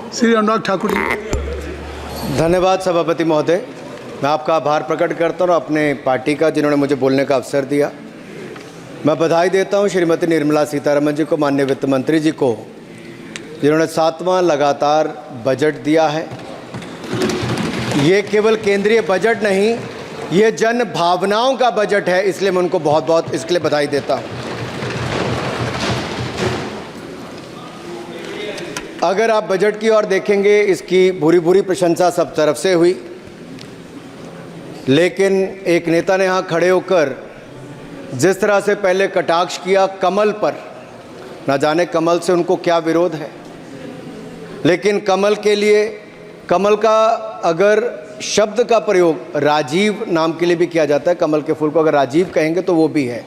श्री अनुराग ठाकुर जी। धन्यवाद सभापति महोदय। मैं आपका आभार प्रकट करता हूँ अपने पार्टी का, जिन्होंने मुझे बोलने का अवसर दिया। मैं बधाई देता हूँ श्रीमती निर्मला सीतारमण जी को, माननीय वित्त मंत्री जी को, जिन्होंने 7वां लगातार बजट दिया है। ये केवल केंद्रीय बजट नहीं, ये जन भावनाओं का बजट है, इसलिए मैं उनको बहुत बहुत इसके लिए बधाई देता हूँ। अगर आप बजट की ओर देखेंगे, इसकी भूरी भूरी प्रशंसा सब तरफ से हुई, लेकिन एक नेता ने यहाँ खड़े होकर जिस तरह से पहले कटाक्ष किया कमल पर, ना जाने कमल से उनको क्या विरोध है, लेकिन कमल के लिए, कमल का अगर शब्द का प्रयोग राजीव नाम के लिए भी किया जाता है, कमल के फूल को अगर राजीव कहेंगे तो वो भी है,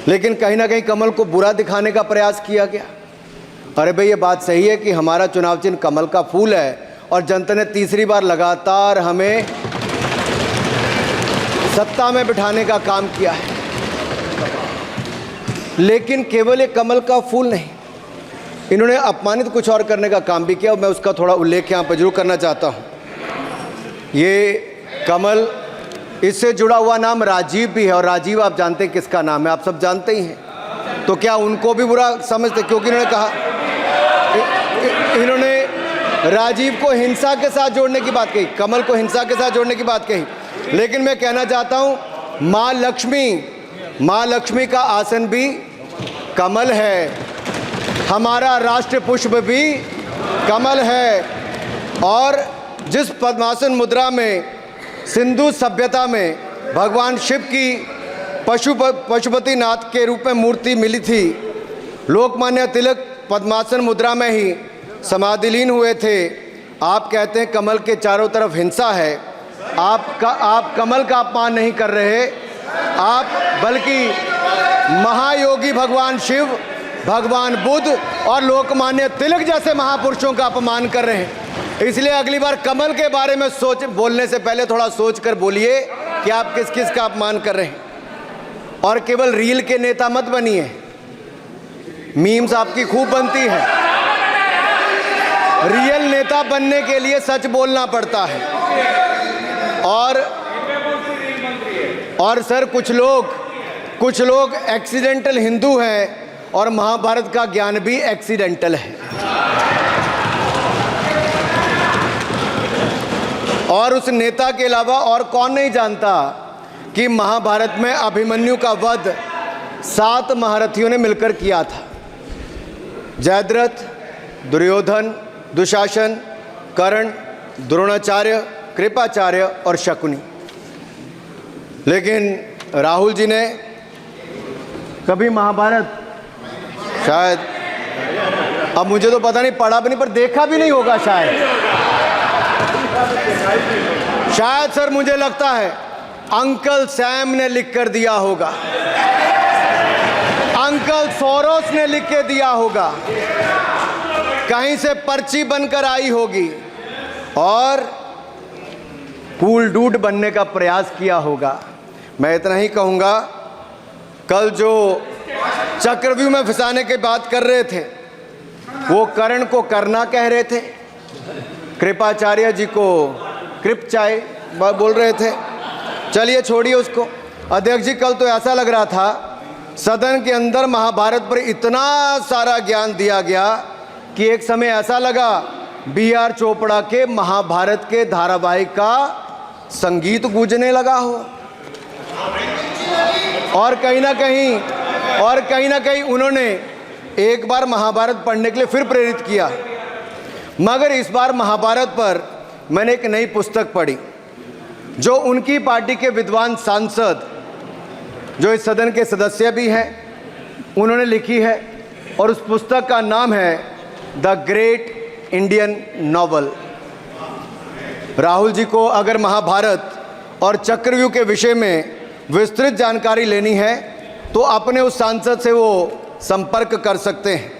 लेकिन कहीं ना कहीं कमल को बुरा दिखाने का प्रयास किया गया। अरे भाई, ये बात सही है कि हमारा चुनाव चिन्ह कमल का फूल है और जनता ने तीसरी बार लगातार हमें सत्ता में बिठाने का काम किया है, लेकिन केवल ये कमल का फूल नहीं, इन्होंने अपमानित कुछ और करने का काम भी किया और मैं उसका थोड़ा उल्लेख यहाँ पर जरूर करना चाहता हूँ। ये कमल, इससे जुड़ा हुआ नाम राजीव भी है, और राजीव आप जानते हैं किसका नाम है, आप सब जानते ही हैं। तो क्या उनको भी बुरा समझते? क्योंकि इन्होंने राजीव को हिंसा के साथ जोड़ने की बात कही, कमल को हिंसा के साथ जोड़ने की बात कही। लेकिन मैं कहना चाहता हूँ, माँ लक्ष्मी का आसन भी कमल है, हमारा राष्ट्र पुष्प भी कमल है, और जिस पद्मासन मुद्रा में सिंधु सभ्यता में भगवान शिव की पशुपति नाथ के रूप में मूर्ति मिली थी, लोकमान्य तिलक पद्मासन मुद्रा में ही समाधिलीन हुए थे। आप कहते हैं कमल के चारों तरफ हिंसा है। आप कमल का अपमान नहीं कर रहे, आप बल्कि महायोगी भगवान शिव, भगवान बुद्ध और लोकमान्य तिलक जैसे महापुरुषों का अपमान कर रहे हैं। इसलिए अगली बार कमल के बारे में बोलने से पहले थोड़ा सोच कर बोलिए कि आप किस किस का अपमान कर रहे हैं। और केवल रील के नेता मत बनिए, मीम्स आपकी खूब बनती है। रियल नेता बनने के लिए सच बोलना पड़ता है। और सर, कुछ लोग एक्सीडेंटल हिंदू हैं और महाभारत का ज्ञान भी एक्सीडेंटल है। और उस नेता के अलावा और कौन नहीं जानता कि महाभारत में अभिमन्यु का वध 7 महारथियों ने मिलकर किया था। जयद्रथ, दुर्योधन, दुशासन, कर्ण, द्रोणाचार्य, कृपाचार्य और शकुनी। लेकिन राहुल जी ने कभी महाभारत, शायद, अब मुझे तो पता नहीं, पढ़ा भी नहीं, पर देखा भी नहीं होगा शायद सर, मुझे लगता है अंकल सैम ने लिख कर दिया होगा, अंकल सोरोस ने लिख के दिया होगा, कहीं से पर्ची बनकर आई होगी और कूल डूड बनने का प्रयास किया होगा। मैं इतना ही कहूँगा, कल जो चक्रव्यूह में फंसाने की बात कर रहे थे, वो कर्ण को करना कह रहे थे, कृपाचार्य जी को कृपचाय बोल रहे थे। चलिए छोड़िए उसको। अध्यक्ष जी, कल तो ऐसा लग रहा था सदन के अंदर महाभारत पर इतना सारा ज्ञान दिया गया कि एक समय ऐसा लगा BR चोपड़ा के महाभारत के धारावाहिक का संगीत गूंजने लगा हो। और कहीं ना कहीं उन्होंने एक बार महाभारत पढ़ने के लिए फिर प्रेरित किया। मगर इस बार महाभारत पर मैंने एक नई पुस्तक पढ़ी, जो उनकी पार्टी के विद्वान सांसद, जो इस सदन के सदस्य भी हैं, उन्होंने लिखी है, और उस पुस्तक का नाम है the great Indian novel. Rahul ji को अगर महाभारत और चक्रव्यूह के विषय में विस्तृत जानकारी लेनी है तो अपने उस सांसद से वो संपर्क कर सकते हैं।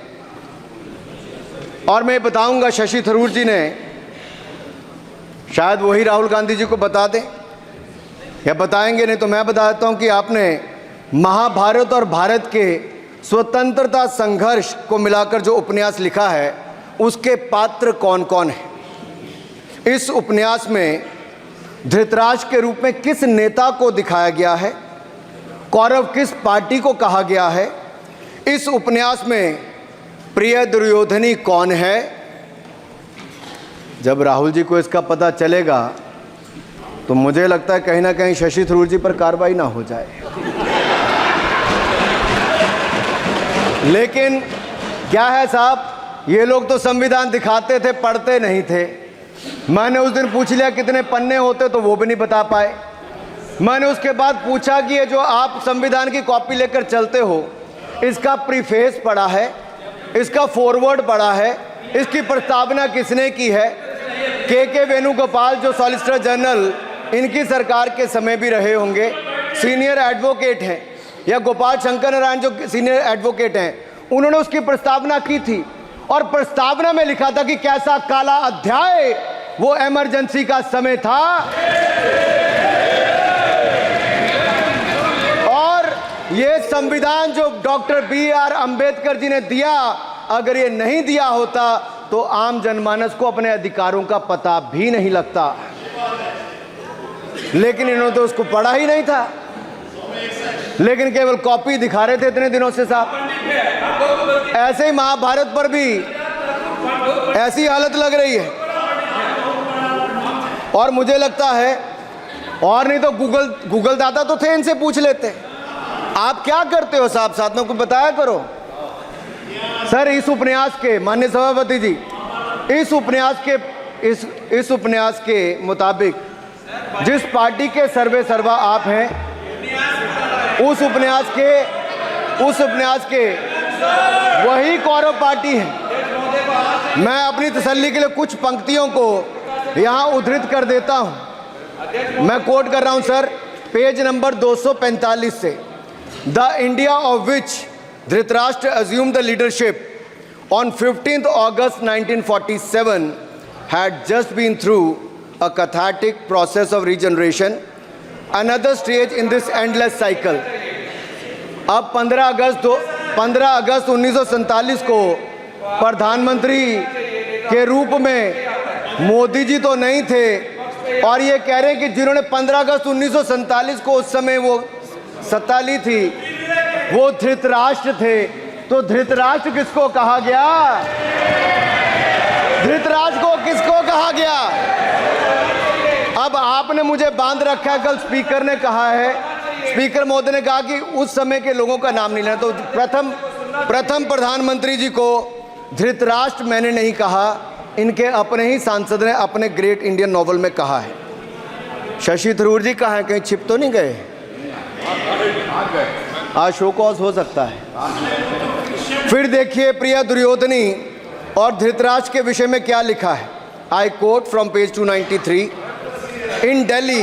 और मैं बताऊंगा, शशि थरूर जी ने, शायद वही राहुल गांधी जी को बता दें या बताएंगे, नहीं तो मैं बता देता हूं कि आपने महाभारत और भारत के स्वतंत्रता संघर्ष को मिलाकर जो उपन्यास लिखा है, उसके पात्र कौन कौन हैं। इस उपन्यास में धृतराष्ट्र के रूप में किस नेता को दिखाया गया है, कौरव किस पार्टी को कहा गया है, इस उपन्यास में प्रिय दुर्योधनी कौन है। जब राहुल जी को इसका पता चलेगा तो मुझे लगता है कहीं ना कहीं शशि थरूर जी पर कार्रवाई ना हो जाए। लेकिन क्या है साहब, ये लोग तो संविधान दिखाते थे, पढ़ते नहीं थे। मैंने उस दिन पूछ लिया कितने पन्ने होते, तो वो भी नहीं बता पाए। मैंने उसके बाद पूछा कि ये जो आप संविधान की कॉपी लेकर चलते हो, इसका प्रीफेस पढ़ा है, इसका फॉरवर्ड पढ़ा है, इसकी प्रस्तावना किसने की है। के वेणुगोपाल जो सॉलिसिटर जनरल इनकी सरकार के समय भी रहे होंगे, सीनियर एडवोकेट हैं, या गोपाल शंकर नारायण जो सीनियर एडवोकेट हैं, उन्होंने उसकी प्रस्तावना की थी और प्रस्तावना में लिखा था कि कैसा काला अध्याय वो इमरजेंसी का समय था। और ये संविधान जो डॉक्टर BR अम्बेडकर जी ने दिया, अगर ये नहीं दिया होता तो आम जनमानस को अपने अधिकारों का पता भी नहीं लगता। लेकिन इन्होंने तो उसको पढ़ा ही नहीं था, लेकिन केवल कॉपी दिखा रहे थे इतने दिनों से साहब। ऐसे ही महाभारत पर भी ऐसी हालत लग रही है। और मुझे लगता है, और नहीं तो गूगल दादा तो थे, इनसे पूछ लेते आप क्या करते हो साहब, साथ में कुछ बताया करो। सर, इस उपन्यास के, माननीय सभापति जी, इस उपन्यास के मुताबिक जिस पार्टी के सर्वे सर्वा आप हैं, उस उपन्यास के वही कौरव पार्टी है। मैं अपनी तसल्ली के लिए कुछ पंक्तियों को यहाँ उद्धृत कर देता हूँ। मैं कोट कर रहा हूँ सर, पेज नंबर 245 से। The India of which Dhritarashtra assumed the leadership on 15th August 1947 had just been through a cathartic process of regeneration, another stage in this endless cycle. अब 15 अगस्त 1947 को प्रधानमंत्री के रूप में मोदी जी तो नहीं थे, और ये कह रहे हैं कि जिन्होंने 15 अगस्त 1947 को उस समय वो सत्ता ली थी, वो धृतराष्ट्र थे। तो धृतराष्ट्र किसको कहा गया? धृतराष्ट्र को किसको कहा गया? अब आपने मुझे बांध रखा है। कल स्पीकर ने कहा है, स्पीकर महोदय ने कहा कि उस समय के लोगों का नाम नहीं लेना। तो प्रथम प्रधानमंत्री जी को धृतराष्ट्र मैंने नहीं कहा, इनके अपने ही सांसद ने अपने ग्रेट इंडियन नॉवल में कहा है। शशि थरूर जी कहाँ हैं? कहीं छिप तो नहीं गए? आज शो कॉज हो सकता है। फिर देखिए प्रिय दुर्योधनी और धृतराष्ट्र के विषय में क्या लिखा है। I quote from page 293। In Delhi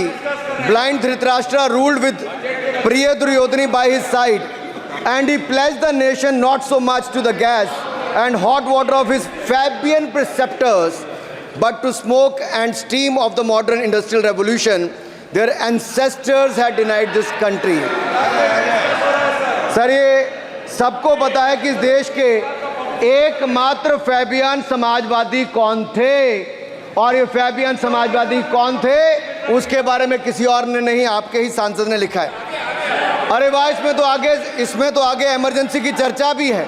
blind Dhritarashtra ruled with pride Duryodhan by his side and he pledged the nation not so much to the gas and hot water of his Fabian preceptors, but to smoke and steam of the modern industrial revolution. Their ancestors had denied this country. Sir, ये सबको पता है कि इस देश के एकमात्र Fabian Samajwadi कौन थे, और ये फैबियन समाजवादी कौन थे उसके बारे में किसी और ने नहीं, आपके ही सांसद ने लिखा है। अरे वाह, इसमें तो आगे इमरजेंसी की चर्चा भी है,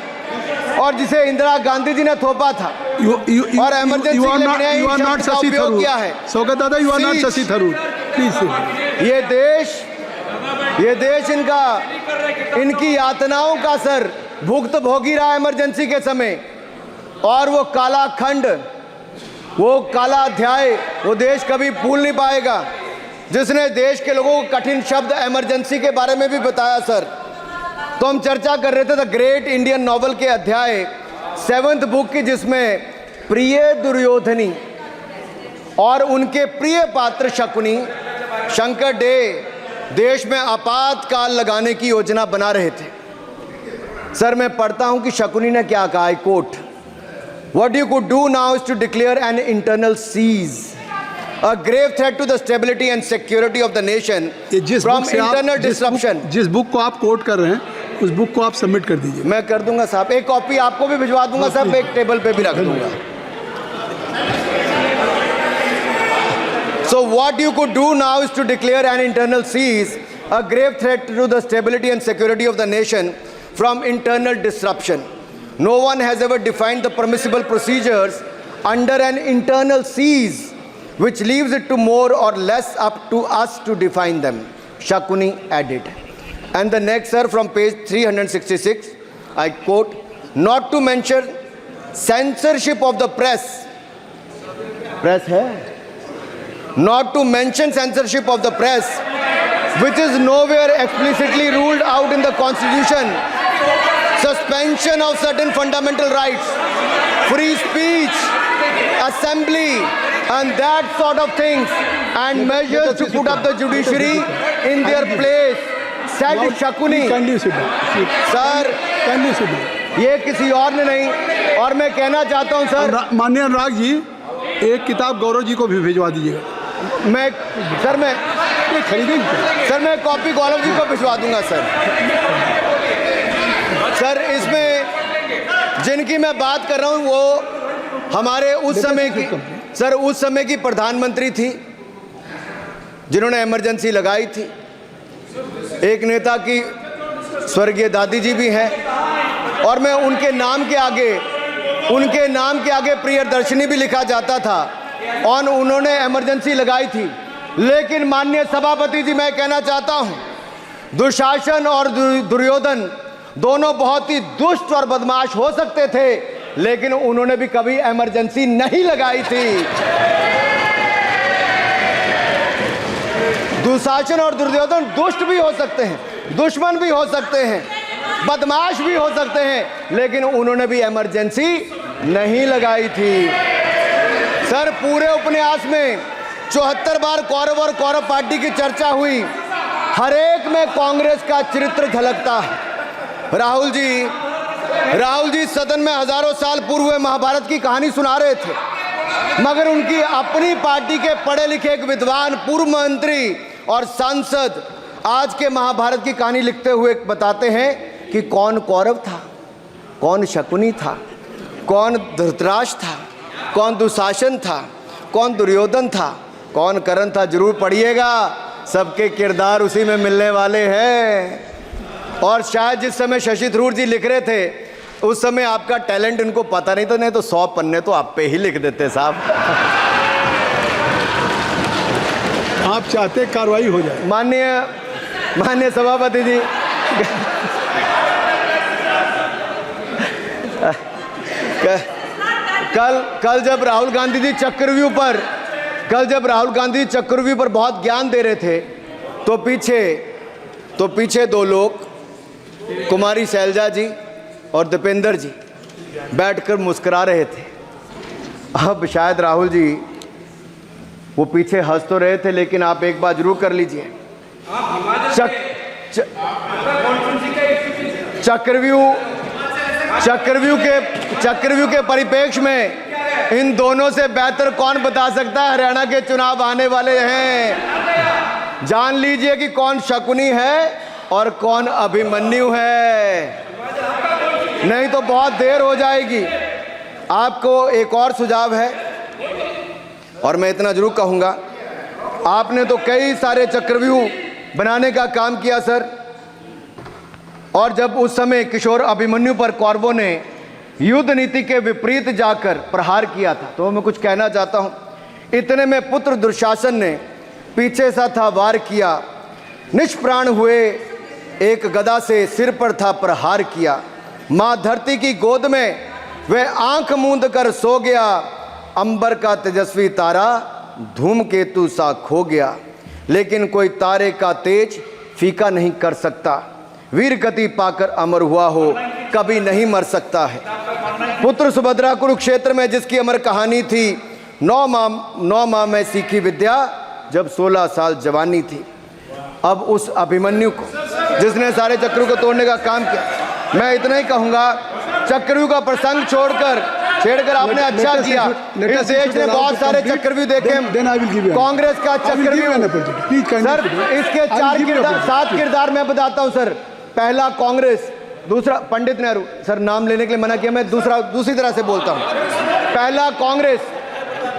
और जिसे इंदिरा गांधी जी ने थोपा था। और इमरजेंसी के लिए शब्द का उपयोग किया है। स्वागत दादा, you are not Shashi Tharoor please. ये देश इनकी यातनाओं का सर भुगत भोगी रहा इमरजेंसी के समय, और वो काला खंड, वो काला अध्याय वो देश कभी भूल नहीं पाएगा, जिसने देश के लोगों को कठिन शब्द इमरजेंसी के बारे में भी बताया। सर, तो हम चर्चा कर रहे थे द ग्रेट इंडियन नॉवल के अध्याय 7th बुक की, जिसमें प्रिय दुर्योधनी और उनके प्रिय पात्र शकुनी शंकर डे देश में आपातकाल लगाने की योजना बना रहे थे। सर, मैं पढ़ता हूं कि शकुनी ने क्या कहा। I quote, what you could do now is to declare an internal siege, a grave threat to the stability and security of the nation from internal disruption। जिस बुक को आप कोट कर रहे हैं उस बुक को आप सबमिट कर दीजिए। मैं कर दूंगा साहब, एक कॉपी आपको भी भिजवा दूंगा साहब, एक टेबल पे भी रख दूंगा। what you could do now is to declare an internal cease, a grave threat to the stability and security of the nation from internal disruption. No one has ever defined the permissible procedures under an internal cease, which leaves it to more or less up to us to define them, Shakuni added. And the next, sir, from page 366, I quote, not to mention censorship of the press. Press hai? Not to mention censorship of the press, which is nowhere explicitly ruled out in the Constitution. Suspension of certain fundamental rights, free speech, assembly, and that sort of things, and measures to put up the judiciary in their place, said Shakuni. Sir, ये किसी और ने नहीं, और मैं कहना चाहता हूं सर, माननीय अनुराग जी, एक किताब गौरव जी को भी भिजवा दीजिएगा। मैं खरीदेंगे सर, मैं कॉपी गौरव जी को भिजवा दूंगा सर। सर, इसमें जिनकी मैं बात कर रहा हूं वो हमारे उस समय की प्रधानमंत्री थी जिन्होंने इमरजेंसी लगाई थी। एक नेता की स्वर्गीय दादी जी भी हैं, और मैं उनके नाम के आगे प्रियदर्शनी भी लिखा जाता था, और उन्होंने इमरजेंसी लगाई थी। लेकिन माननीय सभापति जी, मैं कहना चाहता हूं, दुशासन और दुर्योधन दोनों बहुत ही दुष्ट और बदमाश हो सकते थे, लेकिन उन्होंने भी कभी इमरजेंसी नहीं लगाई थी। दुशासन और दुर्योधन दुष्ट भी हो सकते हैं, दुश्मन भी हो सकते हैं, बदमाश भी हो सकते हैं, लेकिन उन्होंने भी इमरजेंसी नहीं लगाई थी। सर, पूरे उपन्यास में 74 बार कौरव और कौरव पार्टी की चर्चा हुई, हर एक में कांग्रेस का चरित्र झलकता है। राहुल जी सदन में हजारों साल पूर्व हुए महाभारत की कहानी सुना रहे थे, मगर उनकी अपनी पार्टी के पढ़े लिखे एक विद्वान पूर्व मंत्री और सांसद आज के महाभारत की कहानी लिखते हुए बताते हैं कि कौन कौरव था, कौन शकुनी था, कौन धृतराष्ट्र था, कौन दुशासन था, कौन दुर्योधन था, कौन कर्ण था। जरूर पढ़िएगा, सबके किरदार उसी में मिलने वाले हैं। और शायद जिस समय शशि थरूर जी लिख रहे थे उस समय आपका टैलेंट इनको पता नहीं था, नहीं तो 100 पन्ने तो आप पे ही लिख देते साहब। आप चाहते कार्रवाई हो जाए। माननीय सभापति जी, कल जब राहुल गांधी जी चक्रव्यूह पर बहुत ज्ञान दे रहे थे, तो पीछे दो लोग, कुमारी शैलजा जी और दीपेंद्र जी, बैठकर मुस्कुरा रहे थे। अब शायद राहुल जी वो पीछे हंस तो रहे थे, लेकिन आप एक बात जरूर कर लीजिए, चक्रव्यूह के परिप्रेक्ष्य में इन दोनों से बेहतर कौन बता सकता है हरियाणा के चुनाव आने वाले हैं। जान लीजिए कि कौन शकुनी है और कौन अभिमन्यु है, नहीं तो बहुत देर हो जाएगी। आपको एक और सुझाव है, और मैं इतना जरूर कहूंगा, आपने तो कई सारे चक्रव्यूह बनाने का काम किया सर, और जब उस समय किशोर अभिमन्यु पर कौरवों ने युद्ध नीति के विपरीत जाकर प्रहार किया था, तो मैं कुछ कहना चाहता हूं। इतने में पुत्र दुशासन ने पीछे सा था वार किया, निष्प्राण हुए एक गदा से सिर पर था प्रहार किया। माँ धरती की गोद में वह आंख मूंद कर सो गया, अंबर का तेजस्वी तारा धूमकेतु सा खो गया। लेकिन कोई तारे का तेज फीका नहीं कर सकता, वीर गति पाकर अमर हुआ हो कभी नहीं मर सकता है। पुत्र सुभद्रा कुरुक्षेत्र में जिसकी अमर कहानी थी, 9 माह में सीखी विद्या जब 16 साल जवानी थी। अब उस अभिमन्यु को जिसने सारे चक्रव्यूह को तोड़ने का काम किया, मैं इतना ही कहूंगा, चक्रव्यूह का प्रसंग छेड़कर आपने अच्छा किया। इस देश ने बहुत सारे चक्रव्यूह देखे, कांग्रेस का चक्रव्यूह सर, इसके 7 किरदार मैं बताता हूं सर। पहला कांग्रेस, दूसरा पंडित नेहरू, सर नाम लेने के लिए मना किया, मैं दूसरी तरह से बोलता हूं। पहला कांग्रेस,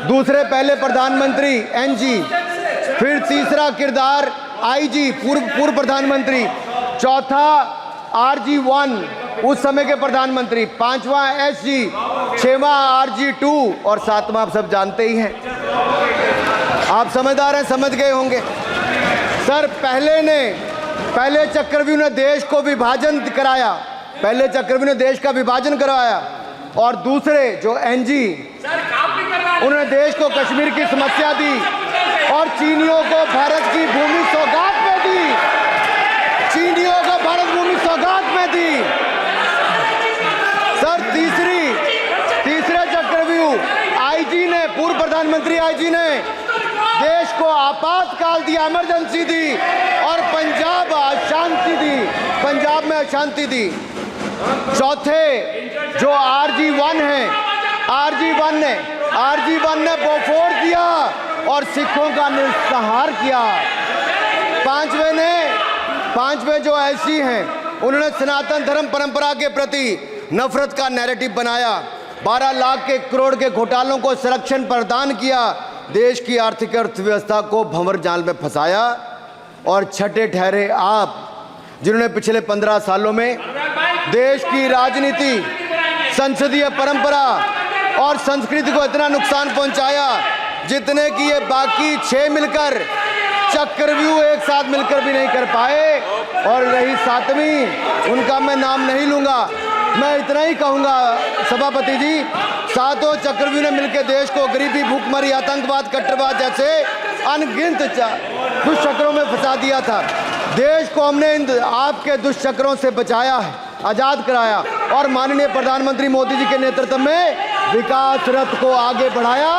दूसरे पहले प्रधानमंत्री NG, फिर तीसरा किरदार आईजी पूर्व प्रधानमंत्री, चौथा RG1 उस समय के प्रधानमंत्री, पांचवा SG, छठवां RG2 और सातवां आप सब जानते ही हैं। आप समझदार हैं, समझ गए होंगे। सर पहले चक्रव्यूह ने देश को विभाजन कराया, पहले चक्रव्यूह ने देश का विभाजन करवाया, और दूसरे जो NG उन्होंने देश को कश्मीर की समस्या दी और चीनियों को भारत की भूमि सौगात में दी, चीनियों को भारत भूमि सौगात में दी। सर तीसरे चक्रव्यूह IG ने, पूर्व प्रधानमंत्री IG ने देश को आपातकाल दिया, इमरजेंसी दी, और पंजाब में अशांति दी। चौथे जो RG1 है, RG1 ने बोफोर्स दिया और सिखों का निस्सहार किया। पांचवें जो ऐसी हैं, उन्होंने सनातन धर्म परंपरा के प्रति नफरत का नैरेटिव बनाया, 12 लाख के करोड़ के घोटालों को संरक्षण प्रदान किया, देश की आर्थिक अर्थव्यवस्था को भंवर जाल में फंसाया। और छठे ठहरे आप, जिन्होंने पिछले 15 सालों में देश की राजनीति, संसदीय परंपरा और संस्कृति को इतना नुकसान पहुंचाया जितने कि ये बाकी 6 मिलकर चक्रव्यूह एक साथ मिलकर भी नहीं कर पाए। और रही 7वीं, उनका मैं नाम नहीं लूंगा, मैं इतना ही कहूंगा सभापति जी, 7 चक्रव्यूह ने मिलकर देश को गरीबी, भूखमरी, आतंकवाद, कट्टरवाद जैसे अनगिनत दुष्चक्रों में फंसा दिया था। देश को हमने इन आपके दुष्चक्रों से बचाया है, आज़ाद कराया, और माननीय प्रधानमंत्री मोदी जी के नेतृत्व में विकास रथ को आगे बढ़ाया।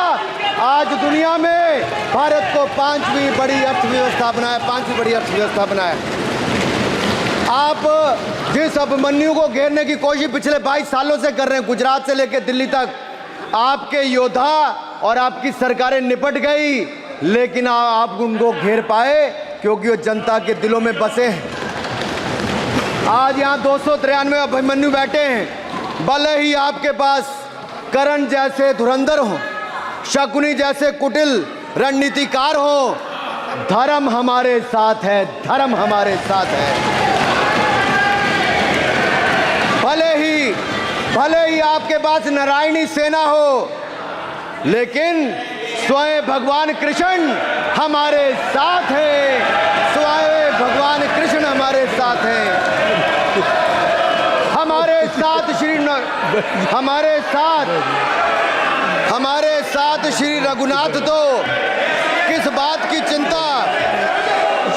आज दुनिया में भारत को 5वीं बड़ी अर्थव्यवस्था बनाया। आप जिस अभिमन्यु को घेरने की कोशिश पिछले 22 सालों से कर रहे हैं, गुजरात से लेकर दिल्ली तक, आपके योद्धा और आपकी सरकारें निपट गई, लेकिन आप उनको घेर पाए क्योंकि वो जनता के दिलों में बसे हैं। आज यहाँ 293 अभिमन्यु बैठे हैं, भले ही आपके पास करण जैसे धुरंधर हो, शकुनी जैसे कुटिल रणनीतिकार हो, धर्म हमारे साथ है, धर्म हमारे साथ है। भले ही आपके पास नारायणी सेना हो, लेकिन स्वयं भगवान कृष्ण हमारे साथ है, स्वयं भगवान कृष्ण हमारे साथ है। हमारे साथ श्री रघुनाथ तो किस बात की चिंता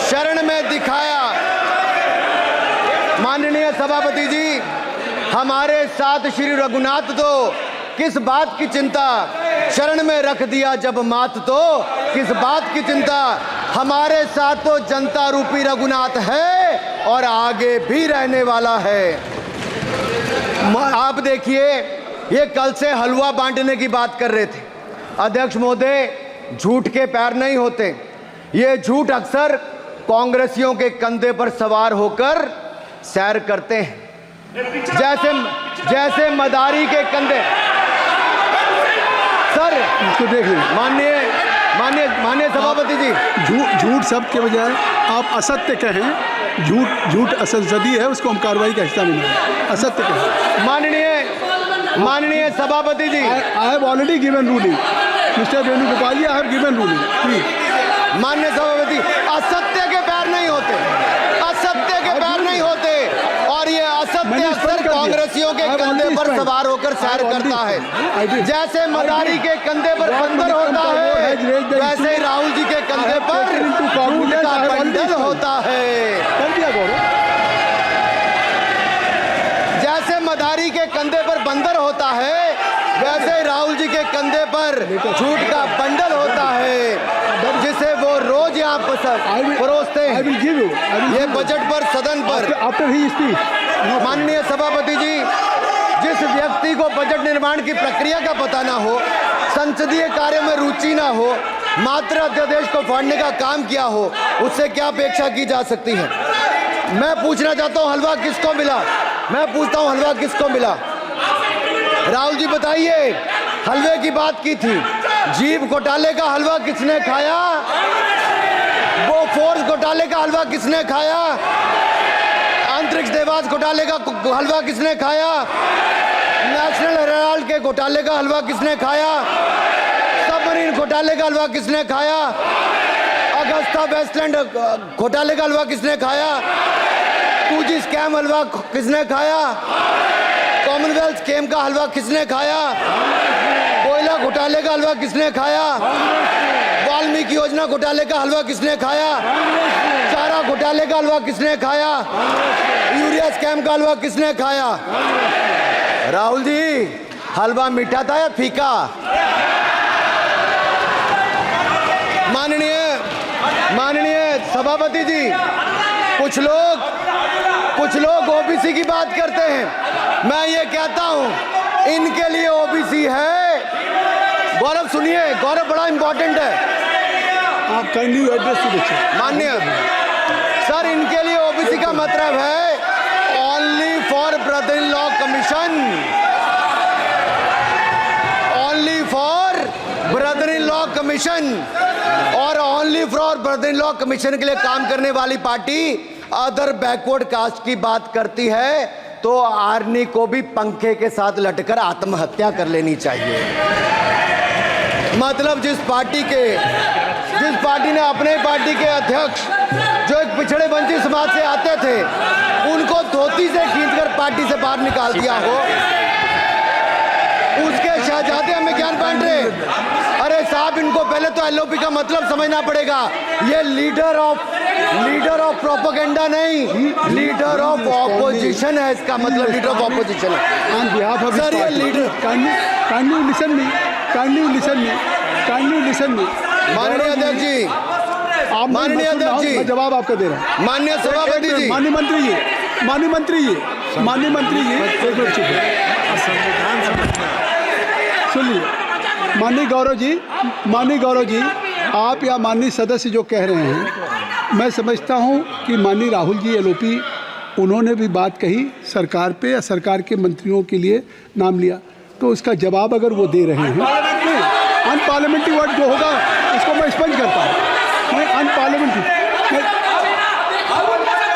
शरण में दिखाया। माननीय सभापति जी, हमारे साथ श्री रघुनाथ तो किस बात की चिंता शरण में रख दिया जब मात, तो किस बात की चिंता। हमारे साथ तो जनता रूपी रघुनाथ है और आगे भी रहने वाला है। आप देखिए, ये कल से हलवा बांटने की बात कर रहे थे। अध्यक्ष महोदय, झूठ के पैर नहीं होते, ये झूठ अक्सर कांग्रेसियों के कंधे पर सवार होकर सैर करते हैं, जैसे मदारी के कंधे। सर इसको देख लीजिए, माननीय सभापति जी, झूठ शब्द के बजाय आप असत्य कहें। झूठ असंसदीय है, उसको हम कार्रवाई का हिस्सा नहीं मानेंगे। असत्य कहें। माननीय सभापति जी, I have already given ruling, mister Venugopal ji, I have given ruling. माननीय सभापति, असत्य के पैर नहीं होते, असत्य के पैर नहीं होते, और ये असत्य अक्सर कांग्रेसियों के कंधे पर सवार होकर सैर करता है। जैसे मदारी के कंधे पर बंदर होता है, वैसे ही राहुल जी के कंधे पर झूठ का बंडल होता है। जैसे मदारी के कंधे पर बंदर होता है, वैसे ही राहुल जी के कंधे पर झूठ का बंडल होता है, जिसे वो रोज यहाँ परोसते हैं। ये बजट पर, सदन पर। माननीय सभापति जी, जिस व्यक्ति को बजट निर्माण की प्रक्रिया का पता ना हो, संसदीय कार्य में रुचि ना हो, मात्र अध्यादेश को फाड़ने का काम किया हो, उससे क्या अपेक्षा की जा सकती है। मैं पूछना चाहता हूँ, हलवा किसको मिला? मैं पूछता हूँ, हलवा किसको मिला? राहुल जी बताइए, हलवे की बात की थी, जीभ घोटाले का हलवा किसने खाया? वो फोर्स घोटाले का हलवा किसने खाया? अंतरिक्ष देवास घोटाले का हलवा किसने खाया? नेशनल हेराल्ड के घोटाले का हलवा किसने खाया? सबमरीन घोटाले का हलवा किसने खाया? अगस्ता वेस्टलैंड घोटाले का हलवा किसने खाया? 2G स्कैम हलवा किसने खाया? कॉमनवेल्थ स्कीम का हलवा किसने खाया? कोयला घोटाले का हलवा किसने खाया? वाल्मीकि योजना घोटाले का हलवा किसने खाया? चारा घोटाले का हलवा किसने खाया? यूरिया स्कैम का हलवा किसने खाया? राहुल जी, हलवा मीठा था या फीका? माननीय सभापति जी, कुछ लोग ओबीसी की बात करते हैं। मैं ये कहता हूं, इनके लिए ओबीसी है। गौरव सुनिए, गौरव बड़ा इंपॉर्टेंट है। आप kindly address to the chair. माननीय सर, इनके लिए ओबीसी का मतलब है only for brother in law commission, only for brother in law commission. और only for brother in law commission के लिए काम करने वाली पार्टी अदर बैकवर्ड कास्ट की बात करती है तो आर्मी को भी पंखे के साथ लटकर आत्महत्या कर लेनी चाहिए। मतलब जिस पार्टी ने अपने पार्टी के अध्यक्ष जो एक पिछड़े वंचित समाज से आते थे, उनको धोती से खींचकर पार्टी से बाहर निकाल दिया हो, उसके शहजादे हमें ज्ञान बांट रहे। अरे साहब, इनको पहले तो एलओपी का मतलब समझना पड़ेगा। ये लीडर ऑफ प्रोपेगेंडा नहीं, लीडर ऑफ ऑपोजिशन है। इसका मतलब लीडर ऑफ ऑपोजिशन है। ऑन बिहाफ ऑफ सर, ये लीडर काइंडली लिसन मी। माननीय अध्यक्ष जी, माननीय अध्यक्ष जी, मैं जवाब आपका दे रहा हूँ। माननीय सभापति जी, माननीय मंत्री जी, एक मिनट चुप सुनिए। माननीय गौरव जी, आप या माननीय सदस्य जो कह रहे हैं, मैं समझता हूं कि माननीय राहुल जी एलओपी, उन्होंने भी बात कही सरकार पे या सरकार के मंत्रियों के लिए नाम लिया, तो उसका जवाब अगर वो दे रहे हैं, अनपार्लियामेंट्री वर्ड जो होगा उसको मैं स्पंज करता हूँ। मैं अनपार्लियामेंट्री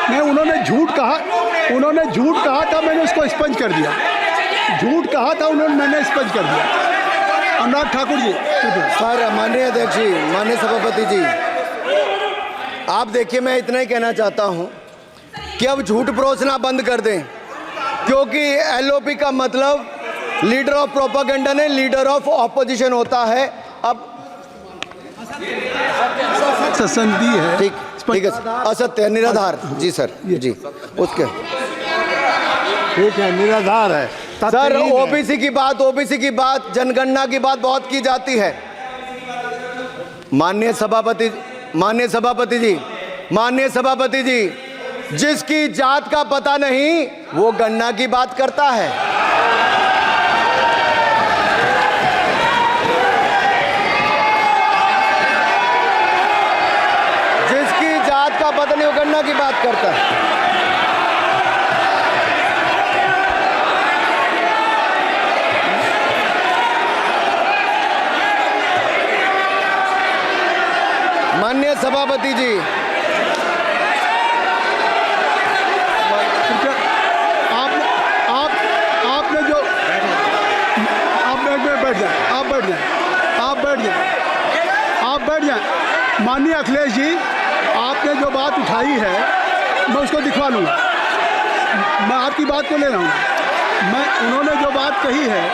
नहीं, उन्होंने झूठ कहा था, मैंने उसको स्पंज कर दिया। झूठ कहा था उन्होंने, मैंने स्पंज कर दिया। अनुराग ठाकुर जी। सर, माननीय अध्यक्ष जी, माननीय सभापति जी, आप देखिए, मैं इतना ही कहना चाहता हूं कि अब झूठ परोसना बंद कर दें, क्योंकि एलओपी का मतलब लीडर ऑफ प्रोपेगेंडा नहीं, लीडर ऑफ ऑपोजिशन होता है। अब संधि है, ठीक है, असत्य, निराधार। जी सर, जी, उसके ठीक है, निराधार है सर। ओबीसी की बात, जनगणना की बात बहुत की जाती है। माननीय सभापति जी, जिसकी जात का पता नहीं वो गणना की बात करता है। जिसकी जात का पता नहीं वो गणना की बात करता है। माननीय सभापति जी, आपने जो आप बैठ जाएं। माननीय अखिलेश जी, आपने जो बात उठाई है मैं उसको दिखवा लूँगा। मैं आपकी बात को ले रहा हूँ। उन्होंने जो बात कही है,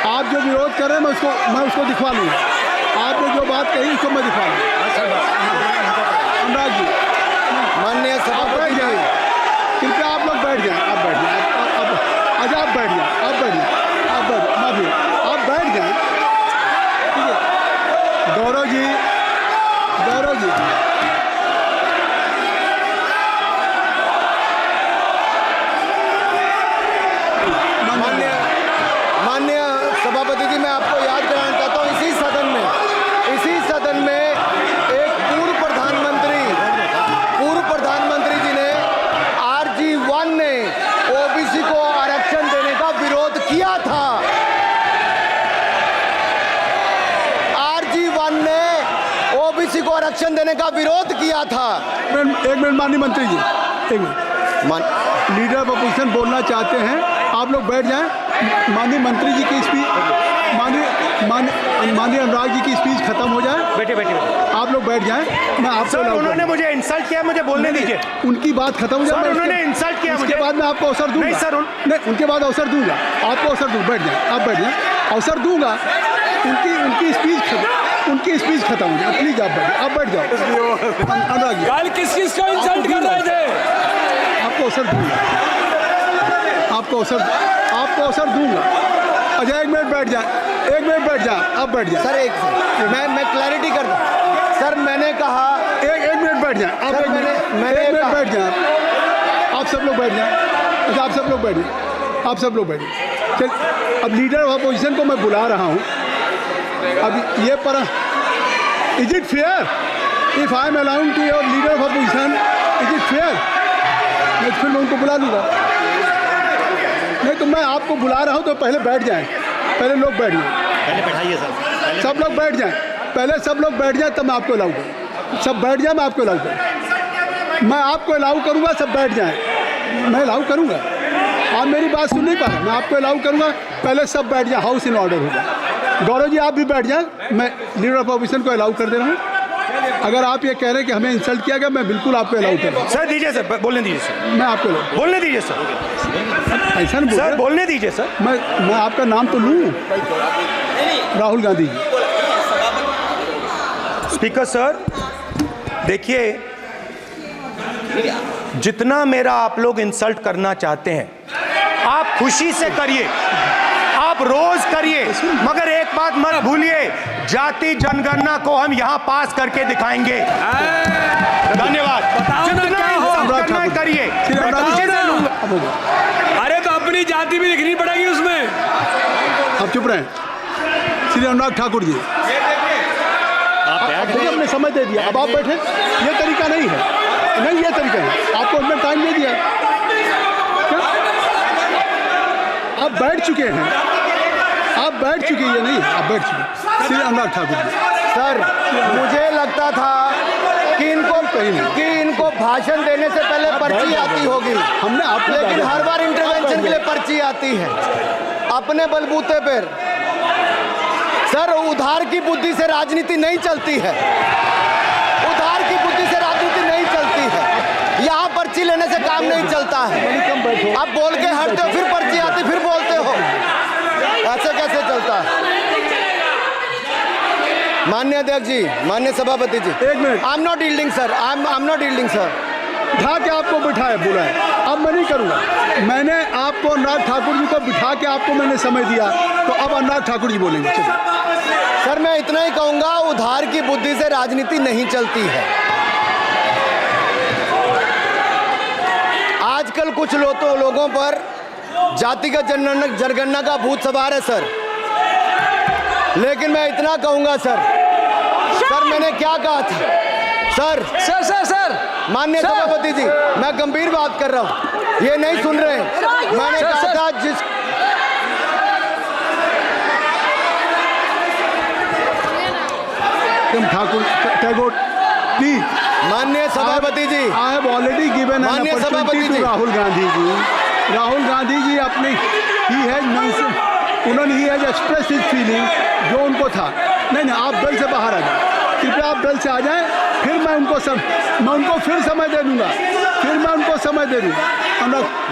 आप जो विरोध कर रहे हैं, मैं उसको दिखवा लूँगा। आपने जो बात कही उसको मैं दिखवा लूँगा। अनुराग जी, माननीय सभापति जी, कृपया आप लोग बैठ जाएं। आप बैठ जाएं। आप बैठ जाएं। ठीक है। गौरव जी, माननीय सभापति जी, मैं आपको याद कराना चाहता हूँ, इसी सदन में एक पूर्व प्रधानमंत्री जी ने RG1 ने ओबीसी को आरक्षण देने का विरोध किया था। RG1 ने ओबीसी को आरक्षण देने का विरोध किया था। एक मिनट माननीय मंत्री जी, एक मिनट। लीडर ऑफ अपोजिशन बोलना चाहते हैं, आप लोग बैठ जाएं। माननीय मंत्री जी की स्पीच, माननीय अनुराग जी की स्पीच खत्म हो जाए। बैठे बैठे आप लोग बैठ जाएं। मैं आपको सर, उन्होंने मुझे इंसल्ट किया, मुझे बोलने दीजिए। उनकी बात खत्म हो जाए। सर, उन्होंने इंसल्ट किया मुझे। उसके बाद मैं आपको अवसर दूंगा। नहीं सर, नहीं, उनके बाद अवसर दूंगा, आपको अवसर दूंगा। बैठ जाए, आप बैठ जाए, अवसर दूंगा। उनकी स्पीच खत्म हो जाए। प्लीज आप बैठ जाओ। अनुराग जी, कल किस चीज को इंसल्ट कर रहे थे? आपको अवसर दूंगा, आपको अवसर दूंगा। अच्छा, एक मिनट बैठ जाए, आप बैठ जाए। सर मैं क्लैरिटी कर दूं। सर मैंने कहा एक मिनट बैठ जाए आप। सर, एक मिनट बैठ जाए आप। सब लोग बैठ जाए। अच्छा, आप सब लोग बैठ जाए। चल, अब लीडर ऑफ अपोजिशन को मैं बुला रहा हूँ। अब ये पर is it fair if I am allowing to your leader of opposition, is it fair? फिर मैं उनको बुला लूँगा। नहीं तो मैं आपको बुला रहा हूँ तो पहले बैठ जाएं। पहले लोग बैठ जाएं। पहले बैठाइए सर। सब लोग बैठ जाएं। पहले सब लोग बैठ जाएं तब मैं आपको अलाउ करूँ। सब बैठ जाएं, मैं आपको अलाउ करूँ। मैं आपको अलाउ करूँगा, सब बैठ जाएं। मैं अलाउ करूँगा। आप मेरी बात सुन नहीं पा रहे। मैं आपको अलाउ करूँगा, पहले सब बैठ जाएं। हाउस इन ऑर्डर होगा। गौरव जी, आप भी बैठ जाएं। मैं लीडर ऑफ अपोजिशन को अलाउ कर दे रहा हूँ। अगर आप ये कह रहे हैं कि हमें इंसल्ट किया गया, मैं बिल्कुल आपको अलाउ कर रहा हूँ। सर दीजिए, सर बोलने दीजिए। सर मैं आपको बोलने दीजिए। सर ऐसा नहीं बोल सर रहा। बोलने दीजिए। सर मैं आपका नाम तो लूँ। राहुल गांधी जी। स्पीकर सर, देखिए, जितना मेरा आप लोग इंसल्ट करना चाहते हैं, आप खुशी से करिए, आप रोज करिए, मगर एक बात मत भूलिए, जाति जनगणना को हम यहां पास करके दिखाएंगे। धन्यवाद। जितना इंसल्ट करना करिए, मैं खुशी से लूंगा। अरे तो अपनी जाति भी लिखनी पड़ेगी उसमें। आप चुप रहें। श्री अनुराग ठाकुर जी, देखिए, हमने समय दे दिया, अब आप बैठे। ये तरीका नहीं है। नहीं, ये तरीका है। आपको हमने टाइम दे दिया। क्या? आप बैठ चुके हैं। ये नहीं है, आप बैठ चुके। श्री अनुराग ठाकुर जी। सर मुझे लगता था कि इनको भाषण देने से पहले पर्ची आती होगी। हमने आप, लेकिन हर बार इंटरवेंशन के लिए पर्ची आती है अपने बलबूते पर। सर, उधार की बुद्धि से राजनीति नहीं चलती है। उधार की बुद्धि से राजनीति नहीं चलती है। यहाँ पर्ची लेने से काम नहीं चलता है। आप बोल के हटते हो, फिर पर्ची आती, फिर बोलते हो। ऐसे कैसे चलता है? माननीय अध्यक्ष जी, माननीय सभापति जी, एक minute. I am not yielding sir. I am not yielding sir. बिठा के आपको बिठाया, बुलाया। अब मैं नहीं करूँगा। मैंने आपको, अनुराग ठाकुर जी को बिठा के आपको मैंने समय दिया, तो अब अनुराग ठाकुर जी बोलेंगे। चलिए सर, मैं इतना ही कहूंगा, उधार की बुद्धि से राजनीति नहीं चलती है। आजकल कुछ लोगों पर जातिगत जनगणना का भूत सवार है सर। लेकिन मैं इतना कहूंगा सर, मैंने क्या कहा था सर? माननीय सभापति जी, मैं गंभीर बात कर रहा हूं, ये नहीं सुन रहे। मैंने कहा था ठाकुर टैगोर प्लीज। माननीय सभापति जी, I have already given an माननीय सभापति अपॉर्चुनिटी जी, टू राहुल गांधी जी अपनी उन्होंने he has express his feeling जो उनको था। नहीं, आप बेल से बाहर आ जाए, कृपया आप बेल से आ जाएं। फिर मैं उनको फिर समय दे दूंगा।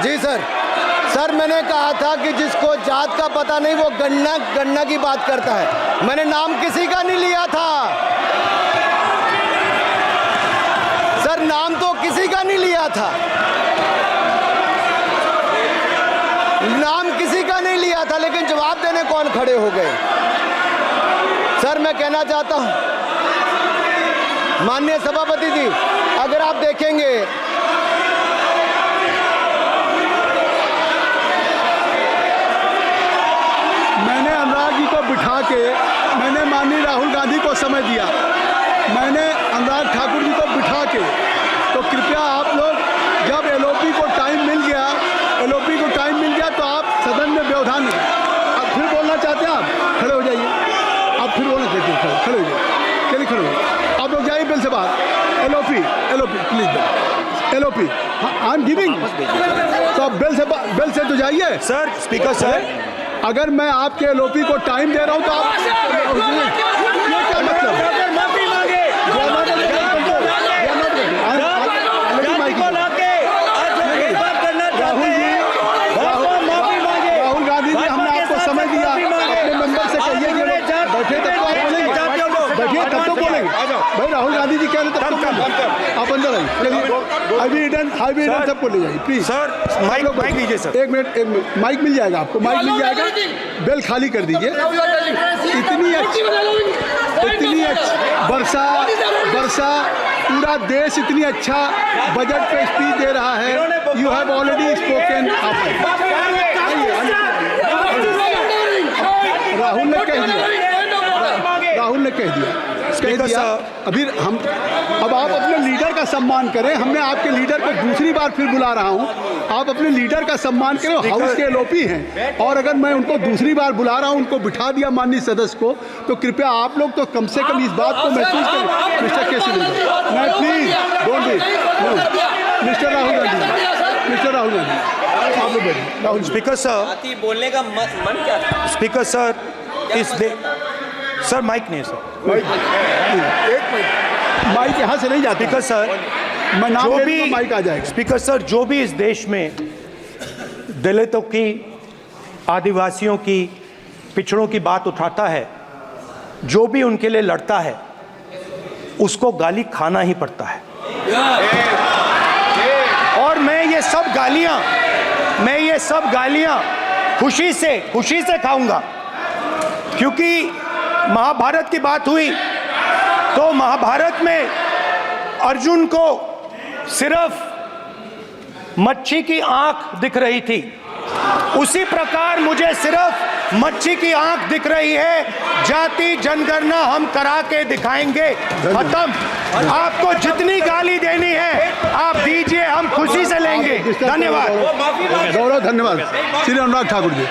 जी सर, मैंने कहा था कि जिसको जात का पता नहीं वो गणना की बात करता है। मैंने नाम किसी का नहीं लिया था सर, नाम तो किसी का नहीं लिया था। लेकिन जवाब देने कौन खड़े हो गए? सर, मैं कहना चाहता हूं माननीय सभापति जी, अगर आप देखेंगे मैंने अनुराग जी को बिठा के मैंने माननीय राहुल गांधी को समय दिया। मैंने अनुराग ठाकुर जी को बिठा के, तो कृपया आप लोग जब एलओपी को टाइम मिल गया तो आप सदन में व्यवधान नहीं। अब फिर बोलना चाहते हैं आप? खड़े हो जाइए। आप फिर बोलना चाहते हैं, खड़े हो जाइए। चलिए खड़े हो। अब आप लोग जाइए बिल से बाहर। LOP please, LOP I am giving. तो आप बिल से तो जाइए। सर स्पीकर सर, अगर मैं आपके एलओपी को टाइम दे रहा हूं तो आप ये क्या मतलब? माफी मांगे राहुल गांधी जी, हमने आपको समय दिया, अपने मेंबर से कहिए कि बैठे तब तो आप बोलेंगे, बैठिए तब तो बोलेंगे भाई। राहुल गांधी जी कह रहे तब तो बोलेंगे। आप अंदर आइए, चलिए। हाई बी सबको ले जाइए प्लीज। सर माइक लीजिए सर। एक मिनट, माइक मिल जाएगा आपको, माइक मिल जाएगा। बेल खाली कर दीजिए। इतनी अच्छी वर्षा पूरा देश इतनी अच्छा बजट पे स्पीच दे रहा है। You have already spoken. Rahul ने कह दिया। अभी अब आप अपने लीडर का सम्मान करें। हमने आपके लीडर को दूसरी बार फिर बुला रहा हूं, आप अपने लीडर का सम्मान करें। हाउस के एलओपी हैं और अगर मैं उनको दूसरी बार बुला रहा हूं, उनको बिठा दिया माननीय सदस्य को, तो कृपया आप लोग तो कम से कम इस बात को महसूस करें। मिस्टर केसी नहीं, please don't be mister Rahul Gandhi, आप लोग बैठिए। राहुल स्पीकर सर, बोलने का मन क्या था? स्पीकर सर, सर माइक नहीं सर, माइक यहाँ से नहीं जाता। स्पीकर सर, मैं नाम जो ले भी लूंगा, माइक आ जाएगा। स्पीकर सर, जो भी इस देश में दलितों की, आदिवासियों की, पिछड़ों की बात उठाता है, जो भी उनके लिए लड़ता है, उसको गाली खाना ही पड़ता है। और मैं ये सब गालियां खुशी से खाऊंगा, क्योंकि महाभारत की बात हुई तो महाभारत में अर्जुन को सिर्फ मच्छी की आंख दिख रही थी, उसी प्रकार मुझे सिर्फ मच्छी की आंख दिख रही है। जाति जनगणना हम करा के दिखाएंगे। खत्म। आपको जितनी गाली देनी है आप दीजिए, हम खुशी से लेंगे। धन्यवाद। गौरव, धन्यवाद। श्री अनुराग ठाकुर जी,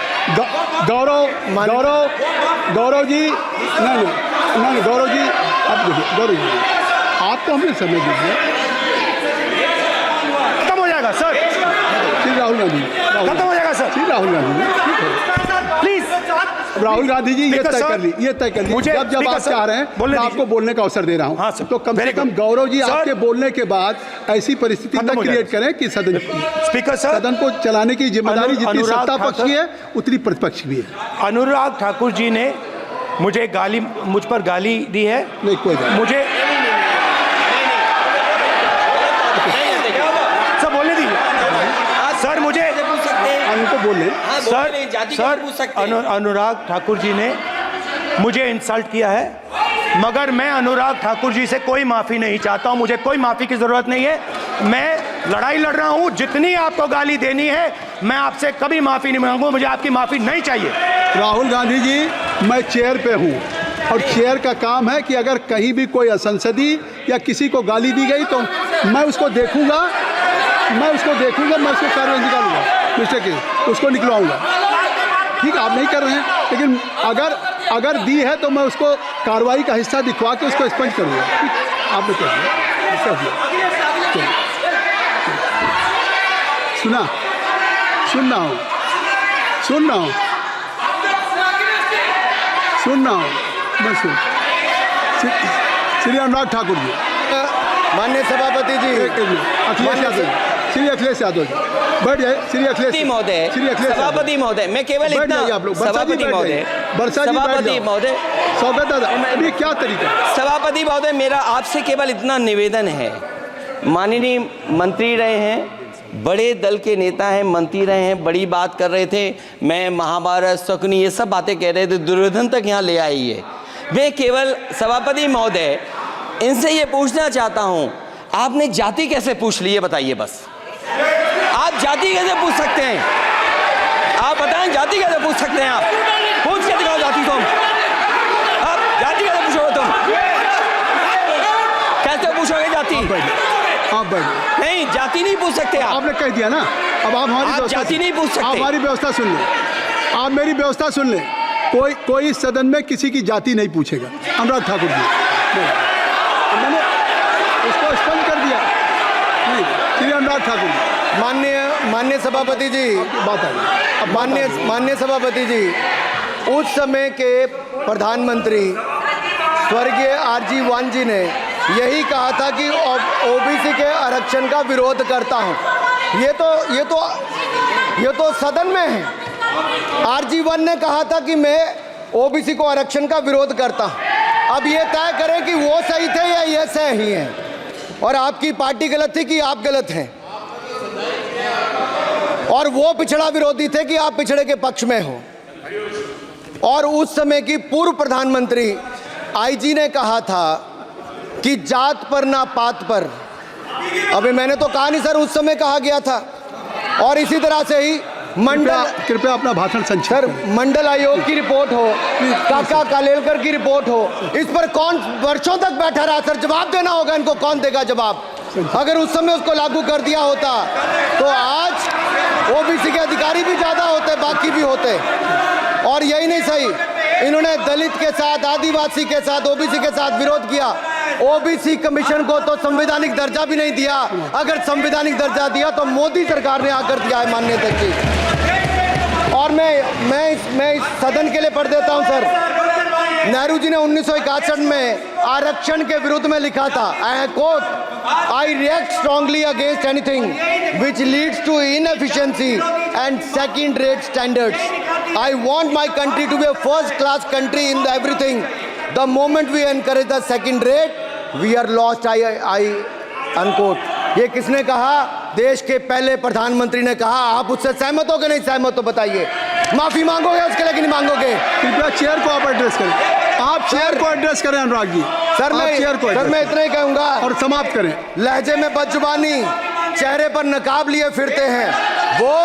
गौरव जी, नहीं गौरव जी, आप देखिए, गौरव जी आपको हमने समय दीजिए। खत्म हो जाएगा सर। श्री राहुल गांधी, खत्म हो जाएगा सर। श्री राहुल गांधी प्लीज। राहुल गांधी जी, ये तय कर ली। मुझे जब आप चाह रहे हैं, मैं आपको बोलने का अवसर दे रहा हूं। हाँ सर, तो कम से कम गौरव जी आपके बोलने के बाद ऐसी परिस्थिति न क्रिएट करें कि सदन को चलाने की जिम्मेदारी जितनी सत्ता पक्ष की है उतनी प्रतिपक्ष भी है। अनुराग ठाकुर जी ने मुझ पर गाली दी है। नहीं, कोई बात मुझे सर बोलने दीजिए सर। मुझे उनको बोले सर अनुराग ठाकुर जी ने मुझे इंसल्ट किया है, मगर मैं अनुराग ठाकुर जी से कोई माफ़ी नहीं चाहता हूं। मुझे कोई माफ़ी की ज़रूरत नहीं है। मैं लड़ाई लड़ रहा हूं। जितनी आपको गाली देनी है मैं आपसे कभी माफ़ी नहीं मांगूंगा। मुझे आपकी माफ़ी नहीं चाहिए। राहुल गांधी जी, मैं चेयर पे हूँ और चेयर का काम है कि अगर कहीं भी कोई असंसदीय या किसी को गाली दी गई तो मैं उसको देखूंगा, मैं उसको कार्रवाई निकालूंगा, मिस्टर के उसको निकलवाऊंगा। ठीक है, आप नहीं कर रहे हैं, लेकिन अगर दी है तो मैं उसको कार्रवाई का हिस्सा दिखवा के उसको स्पंज करूंगा। ठीक, आपने कह दिया। सुन रहा हूँ मैं श्री अनुराग ठाकुर जी, माननीय सभापति जी, श्री अखिलेश यादव जी, बैठ जाए। श्री अखिलेश महोदय, सभापति महोदय, मैं केवल इतना, आप लोग सभापति महोदय, स्वागत दादा, ये क्या तरीका? सभापति महोदय, मेरा आपसे केवल इतना निवेदन है। माननीय मंत्री रहे हैं, बड़े दल के नेता हैं, मंत्री रहे हैं, बड़ी बात कर रहे थे। मैं महाभारत, शकुनी, ये सब बातें कह रहे थे, दुर्योधन तक यहाँ ले आई है। मैं केवल सभापति महोदय इनसे ये पूछना चाहता हूँ, आपने जाति कैसे पूछ ली है बताइए बस। आप जाति कैसे पूछ सकते हैं? आप बताएं, जाति कैसे पूछ सकते हैं? आप पूछ के दिखाओ जाति तुम। आप जाति कैसे पूछोगे तुम? कैसे पूछोगे जाति? आप बैठ। नहीं, जाति नहीं पूछ सकते आप। आपने कह दिया ना, अब आप हमारी जाति नहीं पूछ सकते। आप हमारी व्यवस्था सुन लें, आप मेरी व्यवस्था सुन लें। कोई सदन में किसी की जाति नहीं पूछेगा। अनुराग ठाकुर जी, मैंने उसको स्पष्ट कर दिया। नहीं, श्री अनुराग ठाकुर जी, माननीय सभापति जी, बात है। माननीय सभापति जी, उस समय के प्रधानमंत्री स्वर्गीय आरजी वान जी ने यही कहा था कि ओबीसी के आरक्षण का विरोध करता हूं। ये तो सदन में है। आरजी वान ने कहा था कि मैं ओबीसी को आरक्षण का विरोध करता हूं। अब ये तय करें कि वो सही थे या ये सही हैं, और आपकी पार्टी गलत थी कि आप गलत हैं, और वो पिछड़ा विरोधी थे कि आप पिछड़े के पक्ष में हो। और उस समय की पूर्व प्रधानमंत्री आईजी ने कहा था कि जात पर ना पात पर। अभी मैंने तो कहा नहीं सर, उस समय कहा गया था। और इसी तरह से ही कृपया अपना भाषण संक्षिप्त सर, करें। मंडल आयोग की रिपोर्ट हो, काका कालेलकर की रिपोर्ट हो, इस पर कौन वर्षों तक बैठा रहा सर? जवाब देना होगा इनको, कौन देगा जवाब? अगर उस समय उसको लागू कर दिया होता तो आज ओबीसी के अधिकारी भी ज्यादा होते, बाकी भी होते। और यही नहीं सही, इन्होंने दलित के साथ, आदिवासी के साथ, ओबीसी के साथ विरोध किया। ओबीसी कमीशन को तो संवैधानिक दर्जा भी नहीं दिया। अगर संवैधानिक दर्जा दिया तो मोदी सरकार ने आकर दिया है, माननीय अध्यक्ष जी। और मैं इस सदन के लिए पढ़ देता हूं सर। नेहरू जी ने 1961 में आरक्षण के विरुद्ध में लिखा था, I quote, I react strongly against anything which leads to inefficiency and second rate standards. I want my country to be a first class country in everything. The moment we encourage the second rate we are lost, I unquote. ये किसने कहा? देश के पहले प्रधानमंत्री ने कहा। आप उससे सहमत हो कि नहीं सहमत हो बताइए? माफी मांगोगे उसके लिए कि नहीं मांगोगे? कृपया चेयर को आप एड्रेस करें। आप चेयर को एड्रेस करें अनुराग जी। सर मैं इतना ही कहूंगा और समाप्त करें। लहजे में बदजुबानी, चेहरे पर नकाब लिए फिरते हैं वो,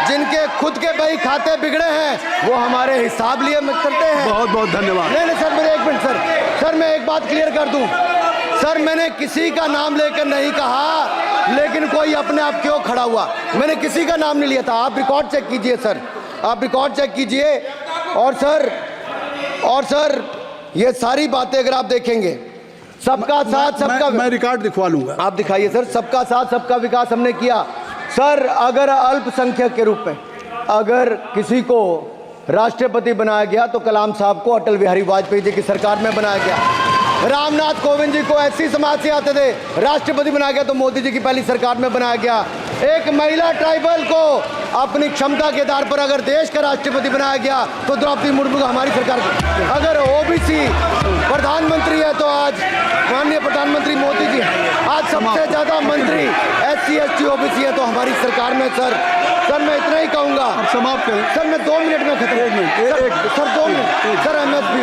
जिनके खुद के बही खाते बिगड़े हैं, वो हमारे हिसाब लिए करते हैं। बहुत बहुत धन्यवाद। नहीं सर, मेरे एक मिनट सर, मैं एक बात क्लियर कर दूं सर। मैंने किसी का नाम लेकर नहीं कहा, लेकिन कोई अपने आप क्यों खड़ा हुआ? मैंने किसी का नाम नहीं लिया था। आप रिकॉर्ड चेक कीजिए सर, आप रिकॉर्ड चेक कीजिए। और सर ये सारी बातें अगर आप देखेंगे, सबका साथ सबका, मैं रिकॉर्ड दिखवा लूंगा। आप दिखाइए सर। सबका साथ सबका विकास हमने किया सर। अगर अल्पसंख्यक के रूप में अगर किसी को राष्ट्रपति बनाया गया तो कलाम साहब को अटल बिहारी वाजपेयी जी की सरकार में बनाया गया। रामनाथ कोविंद जी को एससी समाज से आते थे, राष्ट्रपति बनाया गया तो मोदी जी की पहली सरकार में बनाया गया। एक महिला ट्राइबल को अपनी क्षमता के आधार पर अगर देश का राष्ट्रपति बनाया गया तो द्रौपदी मुर्मू को हमारी सरकार को। अगर ओबीसी प्रधानमंत्री है तो आज माननीय प्रधानमंत्री मोदी जी। आज सबसे ज्यादा मंत्री एससी एसटी ओबीसी है तो हमारी सरकार में सर मैं इतना ही कहूंगा। समाप्त करें सर, मैं 2 मिनट में खत्म। Sir 2 minute sir. MSP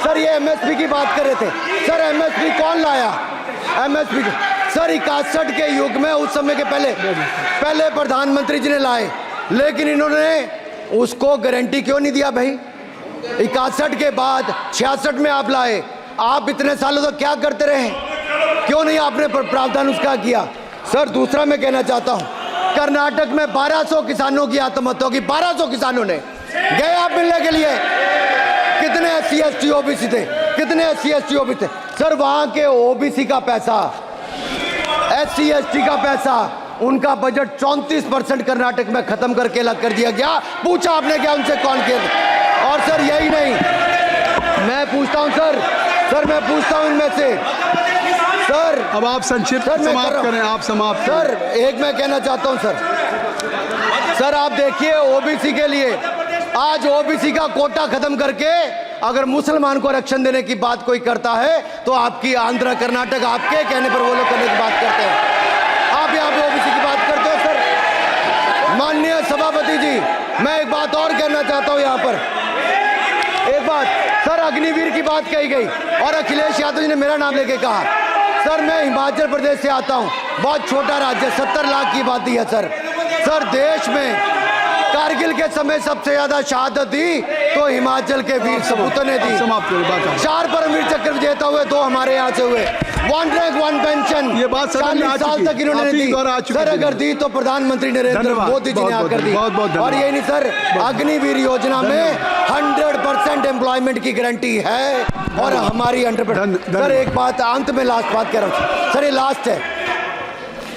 sir, ये एमएसपी की बात कर रहे थे सर। एमएसपी कौन लाया? एमएसपी सर 61 के युग में, उस समय के पहले प्रधानमंत्री जी ने लाए, लेकिन इन्होंने उसको गारंटी क्यों नहीं दिया भाई? 61 के बाद 66 में आप लाए। आप इतने सालों तक क्या करते रहे? क्यों नहीं आपने प्रावधान उसका किया? सर दूसरा मैं कहना चाहता हूं, कर्नाटक में 1200 किसानों की आत्महत्या की। 1200 किसानों ने गए आप मिलने के लिए। कितने एससी एसटी ओबीसी थे? कितने एससी एसटी ओबीसी थे? सर वहां के ओबीसी का पैसा, एससी एसटी का पैसा, उनका बजट 34% कर्नाटक में खत्म करके अलग कर दिया गया। पूछा आपने क्या उनसे? कौन किया? और सर यही नहीं, मैं पूछता हूं सर मैं पूछता हूं इनमें से सर। अब आप संक्षिप्त समाप्त करें। आप समाप्त सर एक मैं कहना चाहता हूं सर आप देखिए ओबीसी के लिए आज ओबीसी का कोटा खत्म करके अगर मुसलमान को आरक्षण देने की बात कोई करता है तो आपकी आंध्र कर्नाटक आपके कहने पर वो लोग करने की बात करते हैं। आप यहाँ पे ओबीसी की बात करते हो सर। माननीय सभापति जी, मैं एक बात और कहना चाहता हूँ यहाँ पर। एक बात सर, अग्निवीर की बात कही गई और अखिलेश यादव जी ने मेरा नाम लेके कहा। सर मैं हिमाचल प्रदेश से आता हूँ, बहुत छोटा राज्य, 70 लाख की आबादी है सर। देश में कारगिल के समय सबसे ज्यादा शहादत दी तो हिमाचल के वीर सपूतों ने दी। समाप्त करो बात आप। 4 परमवीर चक्र विजेता हुए, 2 हमारे यहाँ से हुए। 1 रैंक 1 पेंशन ये बात सदन में आ 40 साल चुकी। तक इन्होंने आप ही दी। द्वारा आ चुकी सर थी। अगर दी तो प्रधानमंत्री नरेंद्र धन्यवाद। मोदी जी ने बहुत-बहुत आकर दी। बहुत-बहुत और ये नहीं सर, अग्निवीर योजना में 100% एम्प्लॉयमेंट की गारंटी है और हमारी 100%। सर एक बात अंत में लास्ट बात कह रहा हूँ सर, ये लास्ट है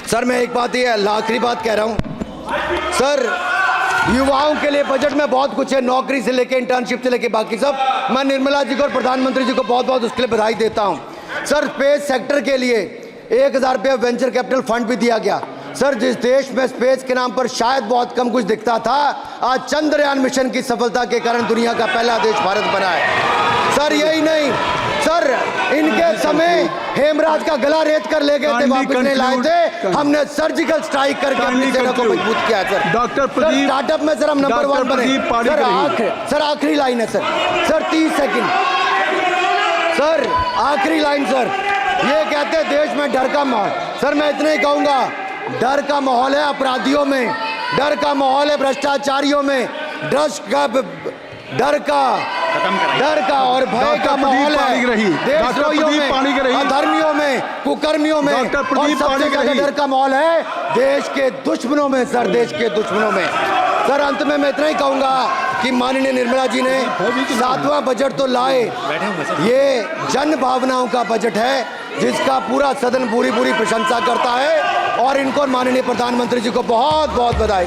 सर, मैं एक बात ये आखिरी बात कह रहा हूँ सर, युवाओं के लिए बजट में बहुत कुछ है, नौकरी से लेके इंटर्नशिप से लेके बाकी सब। मैं निर्मला जी को और प्रधानमंत्री जी को बहुत बहुत उसके लिए बधाई देता हूँ। सर स्पेस सेक्टर के लिए 1000 रुपये वेंचर कैपिटल फंड भी दिया गया। सर जिस देश में स्पेस के नाम पर शायद बहुत कम कुछ दिखता था, आज चंद्रयान मिशन की सफलता के कारण दुनिया का पहला देश भारत बना है। सर यही नहीं सर, इनके समय हेमराज का गला रेत कर ले गए थे, वापस नहीं लाए थे, हमने सर्जिकल स्ट्राइक करके अपनी सेना को मजबूत किया सर। डॉक्टर प्रदीप, स्टार्टअप में सर हम नंबर 1 बने। सर आखिरी लाइन है सर 30 सेकंड सर, आखिरी लाइन सर, ये कहते हैं देश में डर का माहौल। सर मैं इतना ही कहूंगा, डर का माहौल है अपराधियों में, डर का माहौल है भ्रष्टाचारियों में, डर का और भय का माहौल है देशद्रोहियों में, अधर्मियों में, कुकर्मियों में, और सबसे ज्यादा डर का माहौल है देश के दुश्मनों में सर, देश के दुश्मनों में। सर अंत में मैं इतना ही कहूंगा कि माननीय निर्मला जी ने 7वां बजट तो लाए, ये जन भावनाओं का बजट है जिसका पूरा सदन पूरी प्रशंसा करता है और इनको माननीय प्रधानमंत्री जी को बहुत बहुत बधाई।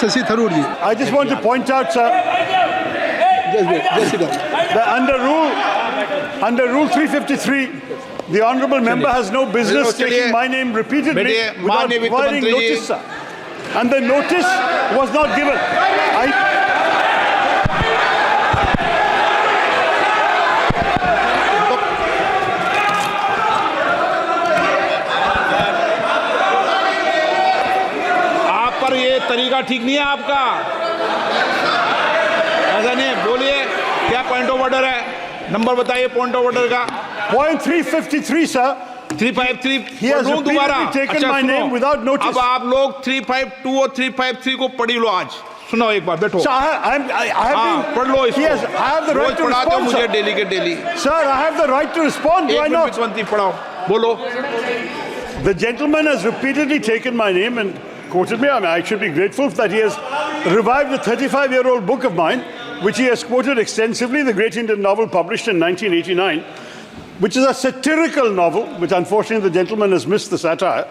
शशि थरूर जी, I just want to point out, sir, that under rule 353, the honourable member has no business taking my name repeatedly without providing notice, sir. And the notice was not given. आप पर ये तरीका ठीक नहीं है आपका, ऐसा नहीं है। बोलिए क्या पॉइंट ऑफ ऑर्डर है, नंबर बताइए पॉइंट ऑफ ऑर्डर का। Point 353, sir. 353 He has repeatedly taken my name without notice. अब आप लोग 352 और 353 को पढ़ी लो। आज सुनो एक बार, बैठो। So I have been, पढ़ लो इसको। yes, I have the right to पढ़ाते हो respond, मुझे sir. डेली के daily. Sir, I have the right to respond. Do I एक not? मिनट पढ़ाओ, बोलो। The gentleman has repeatedly taken my name and quoted me. I mean, I should be grateful that he has revived a 35-year-old book of mine, which he has quoted extensively, the great Indian novel published in 1989, which is a satirical novel, which unfortunately the gentleman has missed the satire.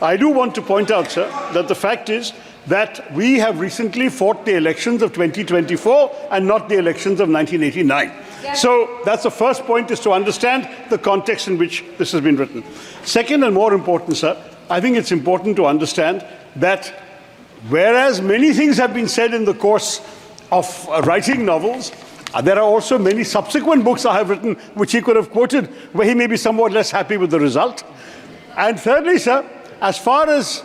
I do want to point out, sir, that the fact is that we have recently fought the elections of 2024 and not the elections of 1989. So that's the first point, is to understand the context in which this has been written. Second, and more important, sir, I think it's important to understand that whereas many things have been said in the course of writing novels, there are also many subsequent books I have written which he could have quoted where he may be somewhat less happy with the result. And thirdly, sir, as far as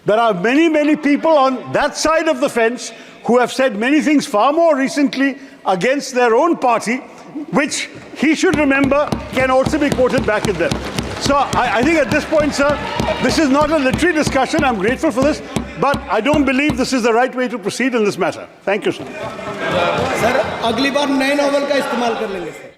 there are many people on that side of the fence who have said many things far more recently against their own party, which he should remember can also be quoted back at them. So I think at this point, sir, this is not a literary discussion. I'm grateful for this, but I don't believe this is the right way to proceed in this matter. Thank you, sir. Sir अगली बार नए novel का इस्तेमाल कर लेंगे sir.